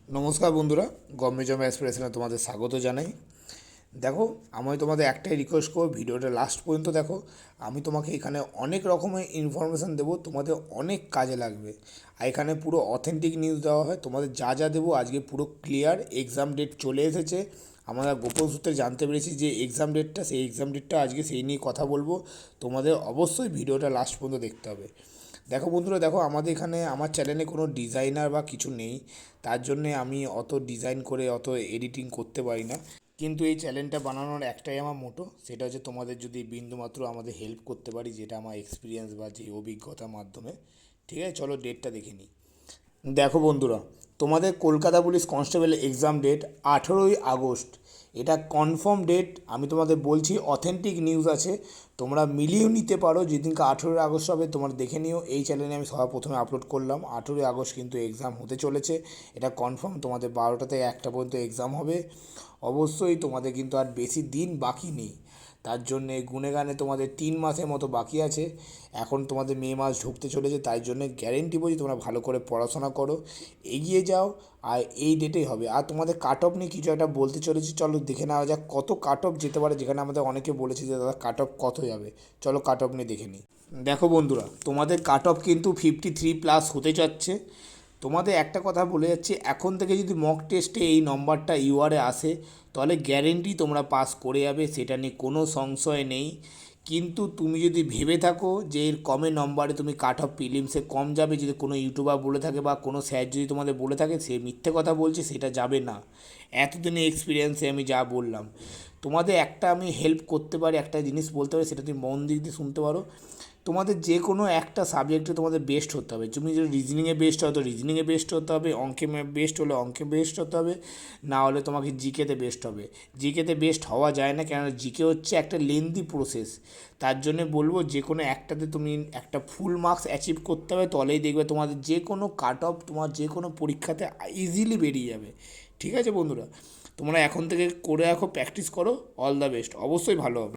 নমস্কার বন্ধুরা, গভর্নমেন্ট অ্যাসপিরেশনে তোমাদের স্বাগত জানাই। দেখো, আমি তোমাদের একটাই রিকোয়েস্ট করব, ভিডিওটা লাস্ট পর্যন্ত দেখো। আমি তোমাকে এখানে অনেক রকমের ইনফরমেশান দেবো, তোমাদের অনেক কাজে লাগবে। আর এখানে পুরো অথেন্টিক নিউজ দেওয়া হয়। তোমাদের যা যা দেবো আজকে পুরো ক্লিয়ার। এক্সাম ডেট চলে এসেছে, আমরা গোপন সূত্রে জানতে পেরেছি যে এক্সাম ডেটটা, সেই এক্সাম ডেটটা আজকে সেই নিয়ে কথা বলবো। তোমাদের অবশ্যই ভিডিওটা লাস্ট পর্যন্ত দেখতে হবে। দেখো বন্ধুরা, দেখো আমাদের এখানে আমার চ্যানেলে কোনো ডিজাইনার বা কিছু নেই, তার জন্যে আমি অত ডিজাইন করে অত এডিটিং করতে পারি না। কিন্তু এই চ্যানেলটা বানানোর একটাই আমার মোটো, সেটা হচ্ছে তোমাদের যদি বিন্দুমাত্র আমাদের হেল্প করতে পারি, যেটা আমার এক্সপিরিয়েন্স বা যে অভিজ্ঞতার মাধ্যমে। ঠিক আছে, চলো ডেটটা দেখে নিই। দেখো বন্ধুরা, তোমাদের Kolkata police constable exam date 18ই আগস্ট। এটা কনফার্ম ডেট, আমি তোমাদের বলছি, অথেন্টিক নিউজ আছে। তোমরা মিলিয়েও নিতে পারো, যেদিনকে 18ই আগস্ট হবে তোমরা দেখে নিও। এই চ্যানেলে আমি সবার প্রথমে আপলোড করলাম। 18ই আগস্ট কিন্তু এক্সাম হতে চলেছে, এটা কনফার্ম। তোমাদের 12টা থেকে 1টা পর্যন্ত এক্সাম হবে। অবশ্যই তোমাদের কিন্তু আর বেশি দিন বাকি নেই, তার জন্যে গুনে গানে তোমাদের 3 মাসের মতো বাকি আছে। এখন তোমাদের মে মাস ঢুকতে চলেছে, তাই জন্য গ্যারেন্টি বলছি তোমরা ভালো করে পড়াশোনা করো, এগিয়ে যাও। আর এই ডেটেই হবে। আর তোমাদের কাট অফ নিয়ে কিছু একটা বলতে চলেছি, চলো দেখে নেওয়া যাক কত কাট অফ যেতে পারে। যেখানে আমাদের অনেকে বলেছে যে দাদা কাট অফ কত যাবে, চলো কাট অফ নিয়ে দেখে নিই। দেখো বন্ধুরা, তোমাদের কাট অফ কিন্তু 53+ হতে যাচ্ছে। তোমাদের একটা কথা বলে যাচ্ছি, এখন থেকে যদি মক টেস্টে এই নম্বরটা ইউআরে আসে, তাহলে গ্যারেন্টি তোমরা পাস করে যাবে, সেটা নিয়ে কোনো সংশয় নেই। কিন্তু তুমি যদি ভেবে থাকো যে এর কমে নম্বরে তুমি কাট অফ প্রিলিমসে কম যাবে, যদি কোনো ইউটিউবার বলে থাকে বা কোনো স্যার যদি তোমাদের বলে থাকে, সে মিথ্যে কথা বলছে, সেটা যাবে না। এতদিনের এক্সপিরিয়েন্সে আমি যা বললাম, তোমাদের একটা আমি হেল্প করতে পারি, একটা জিনিস বলতে পারি, সেটা তুমি মন দিক দিয়ে শুনতে পারো। তোমাদের যে কোনো একটা সাবজেক্টে তোমাদের বেস্ট হতে হবে। তুমি যদি রিজনিংয়ে বেস্ট হও তো রিজনিংয়ে বেস্ট হতে হবে, অঙ্কে বেস্ট হলে অঙ্কে বেস্ট হতে হবে, না হলে তোমাকে জিকেতে বেস্ট হবে। জিকেতে বেস্ট হওয়া যায় না, কেননা জিকে হচ্ছে একটা লেন্দি প্রসেস। তার জন্য বলবো যে কোনো একটাতে তুমি একটা ফুল মার্কস অ্যাচিভ করতে হবে, তবেই দেখবে তোমাদের যে কোনো কাট অফ তোমার যে কোনো পরীক্ষাতে ইজিলি বেরিয়ে যাবে। ঠিক আছে বন্ধুরা, তোমরা এখন থেকে করে রাখো, প্র্যাকটিস করো। অল দ্য বেস্ট, অবশ্যই ভালো হবে।